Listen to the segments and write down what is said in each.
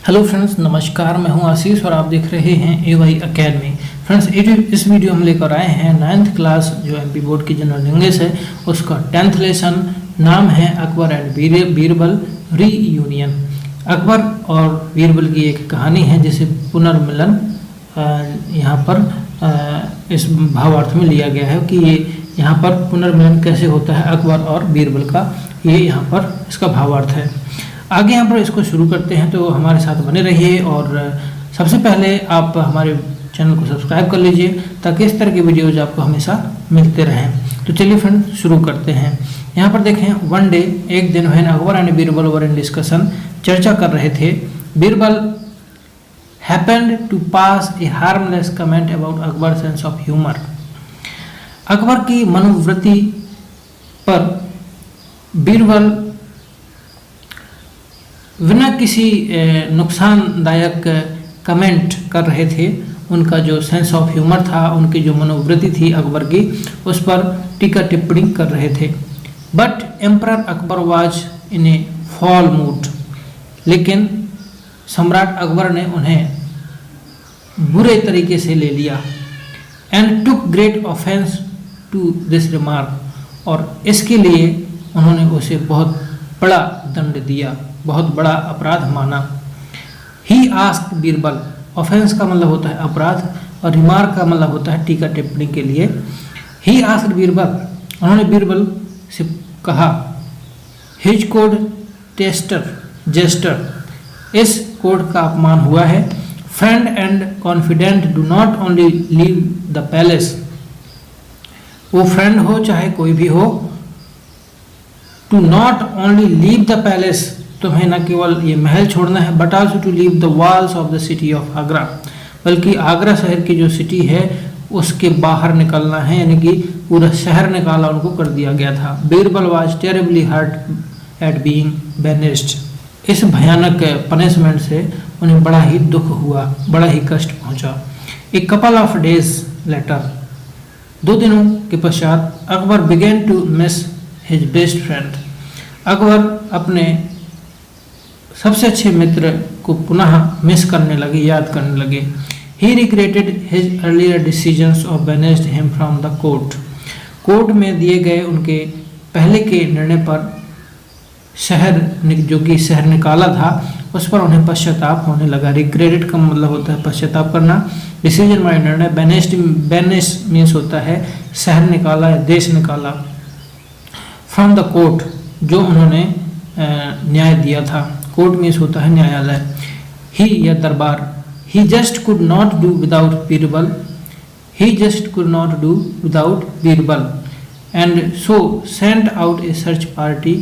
Hello friends, नमस्कार। मैं हूं आशीष और आप देख रहे हैं AY अकेडमी। फ्रेंड्स, इस वीडियो हम लेकर आए हैं 9th क्लास जो MP बोर्ड की जनरल इंग्लिश है उसका 10th लेसन। नाम है अकबर एंड बीरबल रीयूनियन। अकबर और बीरबल की एक कहानी है जिसे पुनर्मिलन यहाँ पर इस भावार्थ में लिया गया है कि ये यहाँ पर पुनर्मिलन कैसे होता है अकबर और बीरबल का, ये यहाँ पर इसका भावार्थ है। आगे यहाँ पर इसको शुरू करते हैं, तो हमारे साथ बने रहिए और सबसे पहले आप हमारे चैनल को सब्सक्राइब कर लीजिए ताकि इस तरह के वीडियोज आपको हमेशा मिलते रहें। तो चलिए फ्रेंड शुरू करते हैं। यहाँ पर देखें, वन डे, एक दिन when Akbar and Birbal were in discussion, चर्चा कर रहे थे। Birbal happened to pass a harmless comment about Akbar sense of humour. Akbar की मनोवृत्ति पर बीरबल बिना किसी नुकसानदायक कमेंट कर रहे थे। उनका जो सेंस ऑफ ह्यूमर था, उनकी जो मनोवृत्ति थी अकबर की, उस पर टीका टिप्पणी कर रहे थे। But emperor Akbar was in A fall mood, लेकिन सम्राट अकबर ने उन्हें बुरे तरीके से ले लिया। And took great offence to this remark, और इसके लिए उन्होंने उसे बहुत बड़ा दंड दिया, बहुत बड़ा अपराध माना। ही आस्क्ड बीरबल, ऑफेंस का मतलब होता है अपराध और रिमार्क का मतलब होता है टीका टिप्पणी के लिए। ही आस्क्ड बीरबल, उन्होंने बीरबल से कहा, हिज कोड जेस्टर, इस कोड का अपमान हुआ है। Friend and confident do not only leave the palace, वो फ्रेंड हो चाहे कोई भी हो, to not only leave the palace, तुम्हें न केवल ये महल छोड़ना है, but also to leave the walls of the city of Agra, बल्कि आगरा शहर की जो सिटी है उसके बाहर निकलना है, यानी कि पूरा शहर निकाला उनको कर दिया गया था। Birbal was terribly hurt at being banished, इस भयानक पनिशमेंट से उन्हें बड़ा ही दुख हुआ, बड़ा ही कष्ट पहुंचा। A couple of days later, 2 दिनों के पश्चात, Akbar began to miss his best friend, Akbar अपने सबसे अच्छे मित्र को पुनः मिस करने लगे, याद करने लगे। He regretted his earlier decisions of banished him from the court में दिए गए उनके पहले के निर्णय पर, शहर जो कि शहर निकाला था उस पर उन्हें पश्चाताप होने लगा। रिग्रेटेड का मतलब होता है पश्चाताप करना, डिसीजन माने निर्णय, बैनिश मीन्स होता है शहर निकाला या देश निकाला। फ्रॉम द कोर्ट, जो उन्होंने न्याय दिया था, कोर्ट मीन्स होता है न्यायालय। ही या दरबार, he just could not do without Birbal, he just could not do without Birbal, and so sent out a search party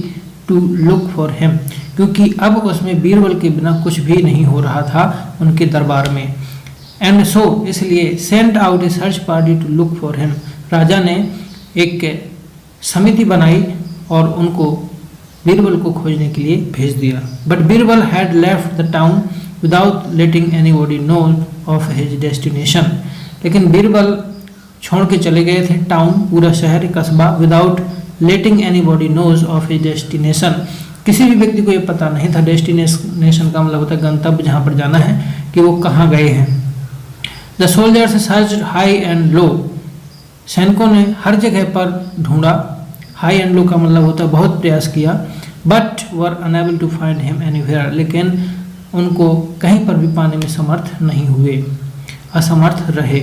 to look for him, क्योंकि अब उसमें बीरबल के बिना कुछ भी नहीं हो रहा था उनके दरबार में। एंड सो, इसलिए, sent out a search party to look for him, राजा ने एक समिति बनाई और उनको बीरबल को खोजने के लिए भेज दिया। But Birbal had left the town without letting anybody know of his destination, लेकिन बीरबल छोड़ के चले गए थे टाउन, पूरा शहर कस्बा, without letting anybody knows of his destination, किसी भी व्यक्ति को ये पता नहीं था। डेस्टिनेशन का मतलब होता है गंतव्य, जहाँ पर जाना है, कि वो कहाँ गए हैं। The soldiers searched high and low, सैनिकों ने हर जगह पर ढूंढा, हाई एंड लो का मतलब होता है बहुत प्रयास किया। But were unable to find him anywhere, लेकिन उनको कहीं पर भी पाने में समर्थ नहीं हुए, असमर्थ रहे।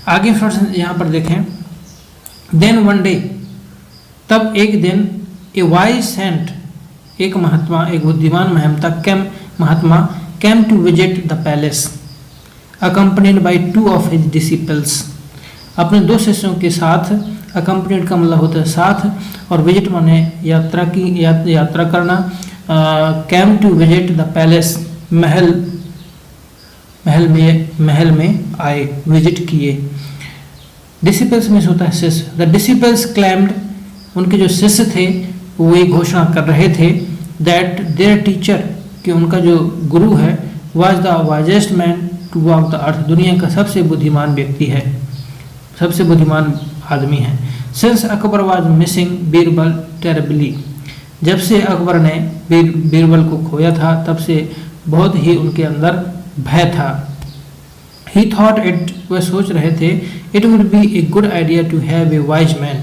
आगे फ्रेंड्स यहाँ पर देखें, देन वन डे, तब एक दिन, ए वाइज सेंट, एक महात्मा, एक बुद्धिमान महात्मा came to visit the palace, accompanied by 2 of his disciples, अपने 2 शिष्यों के साथ। अकम्पनीड का मतलब होता है साथ, और विजिट माने यात्रा करना। Came to visit the palace, महल में आए, विजिट किए। डिसिपल्स में होता है शिष्य। द डिसिपल्स क्लेम्ड, उनके जो शिष्य थे वो ये घोषणा कर रहे थे, दैट देयर टीचर, कि उनका जो गुरु है, was the wisest man to walk the earth, दुनिया का सबसे बुद्धिमान व्यक्ति है, सबसे बुद्धिमान आदमी है। Since Akbar was missing Birbal terribly, जब से अकबर ने बीरबल को खोया था तब से बहुत ही उनके अंदर भय था। He thought it, वह सोच रहे थे, it would be a good idea to have a wise man,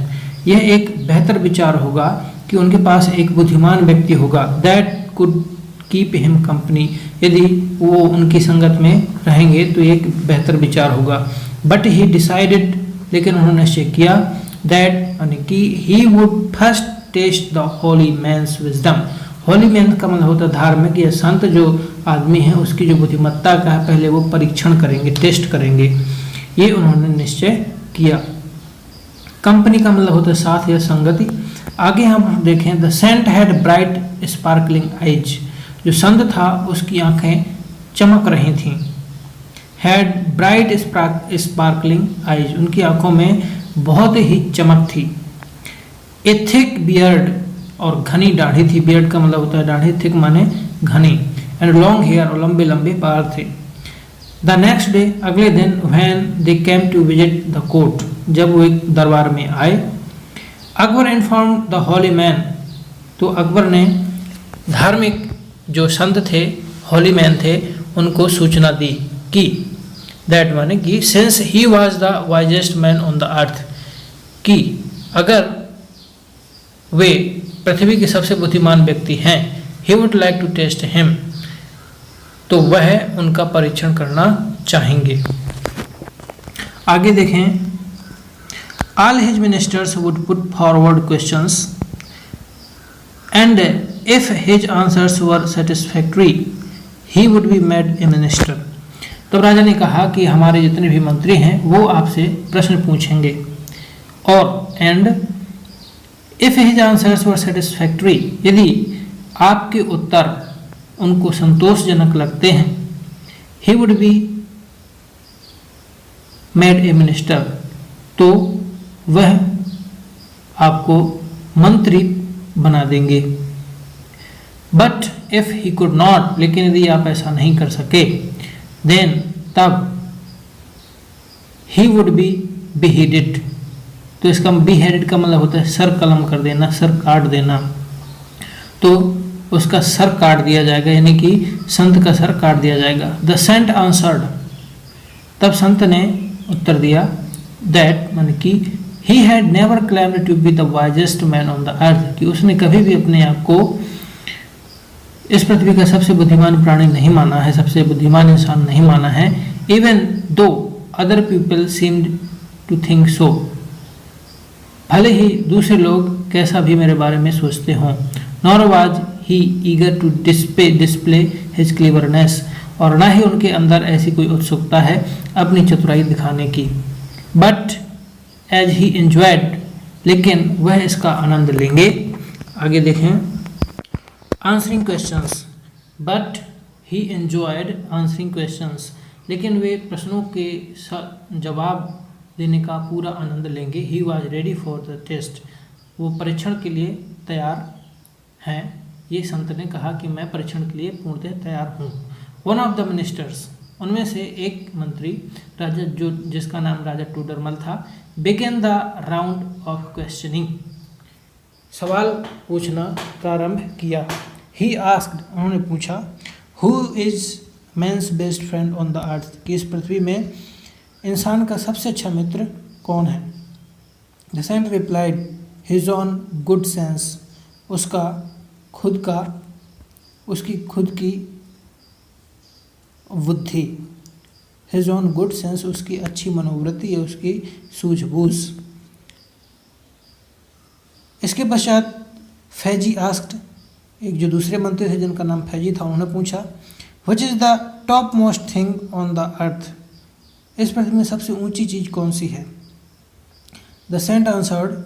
यह एक बेहतर विचार होगा कि उनके पास एक बुद्धिमान व्यक्ति होगा, that could keep him company, यदि वो उनकी संगत में रहेंगे तो एक बेहतर विचार होगा। But he decided, लेकिन उन्होंने निश्चय किया, that यानी कि he would first test the holy man's wisdom, Holi man का मतलब होता है धार्मिक या संत जो आदमी है उसकी जो बुद्धिमत्ता का है पहले वो परीक्षण करेंगे, टेस्ट करेंगे, ये उन्होंने निश्चय किया। कंपनी का मतलब होता है साथ या संगति। आगे हम देखें, the saint had bright sparkling eyes, जो संत था उसकी आंखें चमक रही थीं। हैड ब्राइट स्पार्कलिंग आइज, उनकी आंखों में बहुत ही चमक थी। ए थिक बियर्ड, और घनी दाढ़ी थी। बियर्ड का मतलब होता है दाढ़ी, थिक माने घनी। एंड लॉन्ग हेयर, और लंबे लंबे बाल थे। द नेक्स्ट डे, अगले दिन, when they came to visit the court, जब वो एक दरबार में आए, Akbar inform the holy man, तो अकबर ने धार्मिक जो संत थे, हॉली मैन थे, उनको सूचना दी कि दैट माने कि since he was the wisest man on the earth, कि अगर वे पृथ्वी के सबसे बुद्धिमान व्यक्ति हैं, he would like to test him, तो वह उनका परीक्षण करना चाहेंगे। आगे देखें, all his ministers would put forward questions and if his answers were satisfactory he would be made a minister. तब राजा ने कहा कि हमारे जितने भी मंत्री हैं वो आपसे प्रश्न पूछेंगे, और and if his answers were satisfactory, यदि आपके उत्तर उनको संतोषजनक लगते हैं, he would be made a minister, तो वह आपको मंत्री बना देंगे। But if he could not, लेकिन यदि आप ऐसा नहीं कर सके, देन तब ही वुड बी beheaded, तो इसका beheaded का मतलब होता है सर कलम कर देना, सर काट देना, तो उसका सर काट दिया जाएगा, यानी कि संत का सर काट दिया जाएगा। द सेंट आंसर्ड, तब संत ने उत्तर दिया, दैट मान कि he had never claimed to be the wisest man on the earth, कि उसने कभी भी अपने आप को इस पृथ्वी का सबसे बुद्धिमान प्राणी नहीं माना है, सबसे बुद्धिमान इंसान नहीं माना है। Even though other people seemed to think so, भले ही दूसरे लोग कैसा भी मेरे बारे में सोचते हों। Nor was he eager to display his cleverness, और ना ही उनके अंदर ऐसी कोई उत्सुकता है अपनी चतुराई दिखाने की। बट एज ही एंजॉयड, लेकिन वह इसका आनंद लेंगे। आगे देखें, answering questions, but he enjoyed answering questions, लेकिन वे प्रश्नों के जवाब देने का पूरा आनंद लेंगे। He was ready for the test, वो परीक्षण के लिए तैयार हैं। ये संत ने कहा कि मैं परीक्षण के लिए पूर्णतः तैयार हूँ। वन ऑफ द मिनिस्टर्स, उनमें से एक मंत्री, राजा जो जिसका नाम राजा टोडरमल था, began the round of questioning, सवाल पूछना प्रारंभ किया। ही आस्क्ड, उन्होंने पूछा, who is man's best friend on the earth, कि इस पृथ्वी में इंसान का सबसे अच्छा मित्र कौन है। The saint replied, his own good sense, उसकी खुद की बुद्धि, हिज ऑन गुड सेंस, उसकी अच्छी मनोवृत्ति या उसकी सूझबूझ। इसके पश्चात फैजी आस्क्ड, एक जो दूसरे मंत्री थे जिनका नाम फैजी था, उन्होंने पूछा, which is the top most thing on the अर्थ, इस पृथ्वी में सबसे ऊंची चीज कौन सी है। द सेंट आंसर्ड,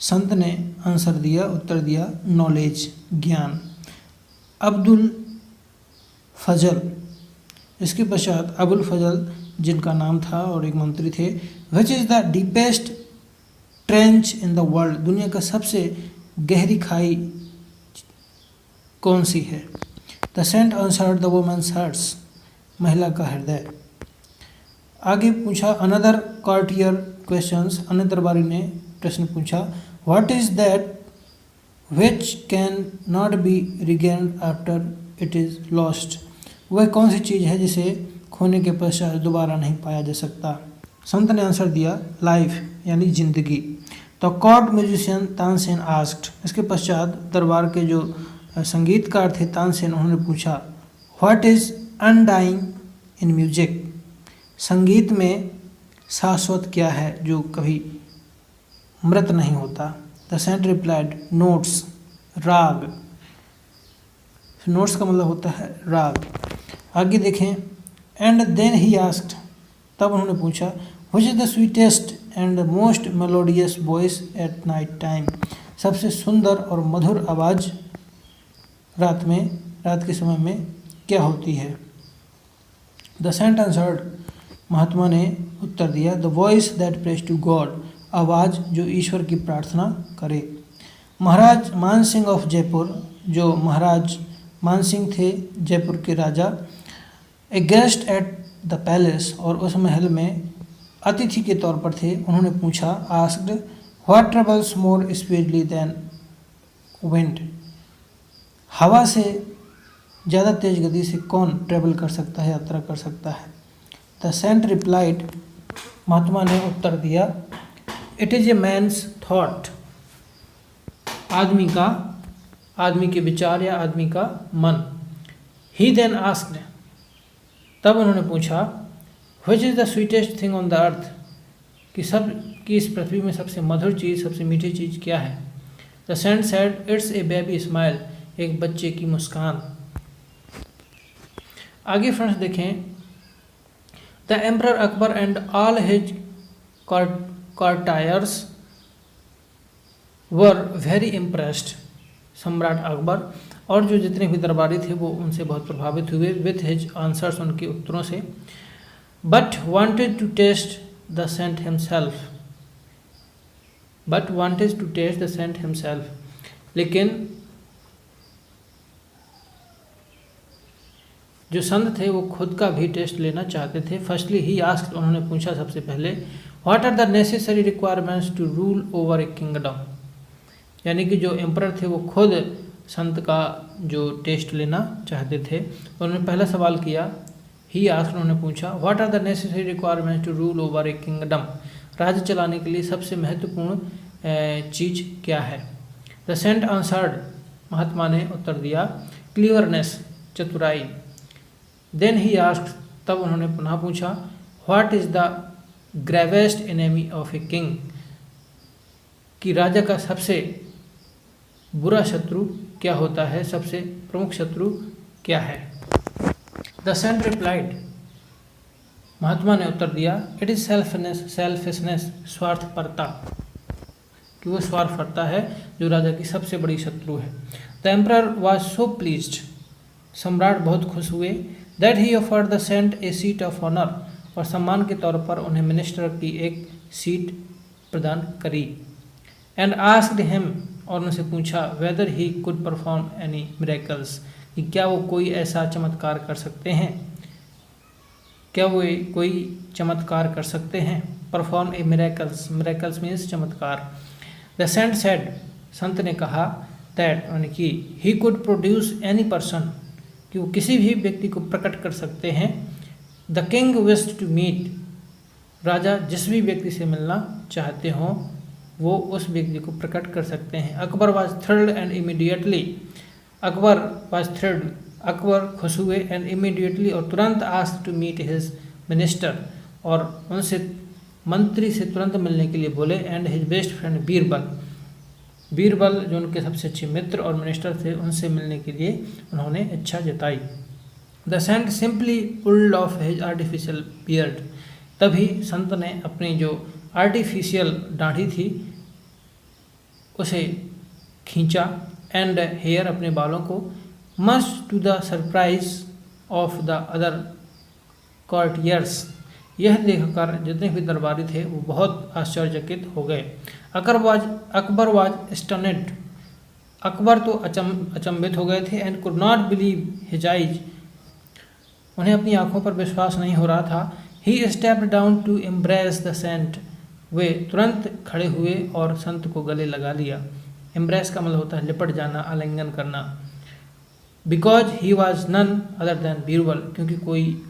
संत ने आंसर दिया, उत्तर दिया, नॉलेज, ज्ञान। अब्दुल फजल, इसके पश्चात अबुल फजल जिनका नाम था और एक मंत्री थे, which is the deepest trench in the world, दुनिया का सबसे गहरी खाई कौन सी है। The saint answered, the woman's hearts, महिला का हृदय। आगे पूछा, अनदर कॉर्टियर क्वेश्चंस, अन्य दरबारी ने प्रश्न पूछा, what is that which can not be regained after it is lost. वह कौन सी चीज़ है जिसे खोने के पश्चात दोबारा नहीं पाया जा सकता? संत ने आंसर दिया लाइफ यानी जिंदगी। तो कॉर्ट म्यूजिशियन तानसेन आस्क्ड, इसके पश्चात दरबार के जो संगीतकार थे तानसेन, उन्होंने पूछा what is undying in music, संगीत में शाश्वत क्या है जो कभी मृत नहीं होता? द सेंट रिप्लाइड नोट्स, राग। नोट्स का मतलब होता है राग। आगे देखें, एंड देन ही आस्क्ड, तब उन्होंने पूछा which is the sweetest and most melodious voice at night time, सबसे सुंदर और मधुर आवाज़ रात के समय में क्या होती है? द सेंट आंसर्ड, महात्मा ने उत्तर दिया the voice that prays to God, आवाज़ जो ईश्वर की प्रार्थना करे। महाराज मान सिंह ऑफ जयपुर, जो महाराज मान सिंह थे जयपुर के राजा, ए गेस्ट एट द पैलेस, और उस महल में अतिथि के तौर पर थे, उन्होंने पूछा asked what travels more speedily than wind, हवा से ज़्यादा तेज गति से कौन ट्रेवल कर सकता है, यात्रा कर सकता है? द सेंट रिप्लाइड, महात्मा ने उत्तर दिया it is a man's thought, आदमी के विचार या आदमी का मन। ही देन आस्क्ड, तब उन्होंने पूछा which is the sweetest thing on the earth, कि इस पृथ्वी में सबसे मधुर चीज़, सबसे मीठी चीज़ क्या है? The saint said it's a baby smile, एक बच्चे की मुस्कान। आगे फ्रेंड्स देखें, the emperor Akbar and all his courtiers were very impressed, सम्राट अकबर और जो जितने भी दरबारी थे वो उनसे बहुत प्रभावित हुए विथ हिज आंसर्स, उनके उत्तरों से। But wanted to test the saint himself, लेकिन जो संत थे वो खुद का भी टेस्ट लेना चाहते थे। फर्स्टली ही आस्क्ड, उन्होंने पूछा सबसे पहले what are the necessary requirements to rule over a kingdom, यानी कि जो एम्परर थे वो खुद संत का जो टेस्ट लेना चाहते थे। तो उन्होंने पहला सवाल किया, ही आस्क्ड, उन्होंने पूछा what are the necessary requirements to rule over a kingdom, राज्य चलाने के लिए सबसे महत्वपूर्ण चीज़ क्या है? द सेंट आंसर्ड, महात्मा ने उत्तर दिया क्लीवरनेस, चतुराई। देन ही आस्क्ड, तब उन्होंने पुनः पूछा what is the gravest enemy of a king, कि राजा का सबसे बुरा शत्रु क्या होता है, सबसे प्रमुख शत्रु क्या है? द सेंट रिप्लाइड, महात्मा ने उत्तर दिया इट इज़ सेल्फिशनेस, स्वार्थपरता, कि वो स्वार्थपरता है जो राजा की सबसे बड़ी शत्रु है। The emperor was so pleased, सम्राट बहुत खुश हुए, that he offered the saint a seat of honour, और सम्मान के तौर पर उन्हें मिनिस्टर की एक सीट प्रदान करी। एंड आस्क्ड हिम, और उनसे पूछा whether he could perform any miracles, कि क्या वो कोई ऐसा चमत्कार कर सकते हैं, क्या वो कोई चमत्कार कर सकते हैं? Perform a miracles, miracles means चमत्कार। द सेंट सेड, संत ने कहा दैट, यानी कि he could produce any person, कि वो किसी भी व्यक्ति को प्रकट कर सकते हैं। The king wished to meet, राजा जिस भी व्यक्ति से मिलना चाहते हों वो उस व्यक्ति को प्रकट कर सकते हैं। Akbar was thrilled and immediately, Akbar खुश हुए एंड इमीडिएटली, और तुरंत asked to meet his minister, और उनसे मंत्री से तुरंत मिलने के लिए बोले। And his best friend Birbal जो उनके सबसे अच्छे मित्र और मिनिस्टर थे, उनसे मिलने के लिए उन्होंने इच्छा जताई। The saint simply pulled off his artificial beard, तभी संत ने अपनी जो आर्टिफिशियल दाढ़ी थी उसे खींचा। एंड हेयर, अपने बालों को, much to the surprise of the other courtiers, यह देखकर जितने भी दरबारी थे वो बहुत आश्चर्यचकित हो गए। अकबर वाज स्टनेड, अकबर तो अचंभित हो गए थे। And could not believe his eyes, उन्हें अपनी आंखों पर विश्वास नहीं हो रहा था। He stepped down to embrace the saint, वे तुरंत खड़े हुए और संत को गले लगा लिया। एम्ब्रेस का मतलब होता है लिपट जाना, आलिंगन करना। Because he was none other than Birbal, क्योंकि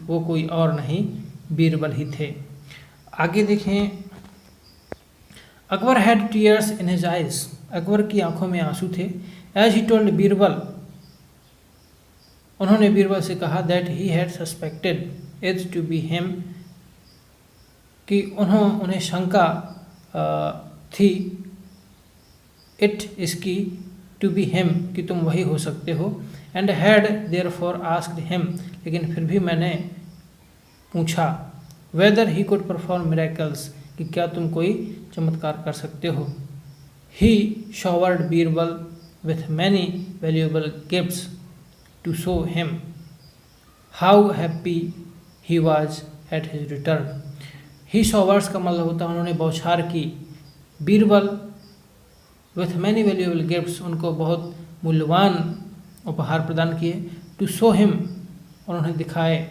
वो कोई और नहीं बीरबल ही थे। आगे देखें, Akbar had tears in his eyes, Akbar की आंखों में आंसू थे। एज ही टोल्ड बीरबल, उन्होंने बीरबल से कहा that he had suspected it to be him, कि उन्हें शंका थी इट इसकी, टू बी हिम कि तुम वही हो सकते हो, and had therefore asked him, लेकिन फिर भी मैंने पूछा, whether he could perform miracles, कि क्या तुम कोई चमत्कार कर सकते हो। He showered Birbal with many valuable gifts to show him how happy he was at his return. He showers का मतलब होता है उन्होंने बौछार की, Birbal with many valuable gifts, उनको बहुत मूल्यवान उपहार प्रदान किए। टू शो हिम, उन्होंने दिखाए,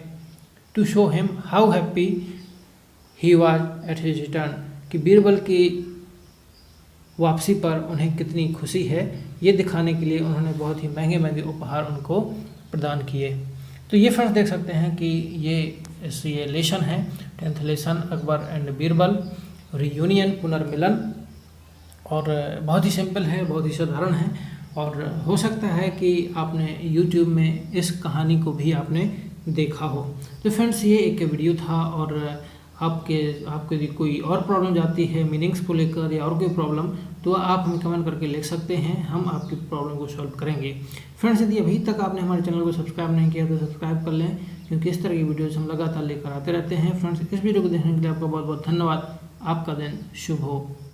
to show him how happy he was at his return, कि बीरबल की वापसी पर उन्हें कितनी खुशी है, ये दिखाने के लिए उन्होंने बहुत ही महंगे महंगे उपहार उनको प्रदान किए। तो ये फ्रेंड्स देख सकते हैं कि ये लेसन है, 10th lesson Akbar and Birbal reunion, पुनर्मिलन, और बहुत ही सिंपल है, बहुत ही साधारण है, और हो सकता है कि आपने YouTube में इस कहानी को भी आपने देखा हो। तो फ्रेंड्स ये एक वीडियो था, और आपके यदि कोई और प्रॉब्लम जाती है मीनिंग्स को लेकर या और कोई प्रॉब्लम, तो आप हमें कमेंट करके लिख सकते हैं, हम आपकी प्रॉब्लम को सॉल्व करेंगे। फ्रेंड्स यदि अभी तक आपने हमारे चैनल को सब्सक्राइब नहीं किया तो सब्सक्राइब कर लें, क्योंकि इस तरह की वीडियोज़ हम लगातार लेकर आते रहते हैं। फ्रेंड्स इस वीडियो को देखने के लिए आपका बहुत बहुत धन्यवाद। आपका दिन शुभ हो।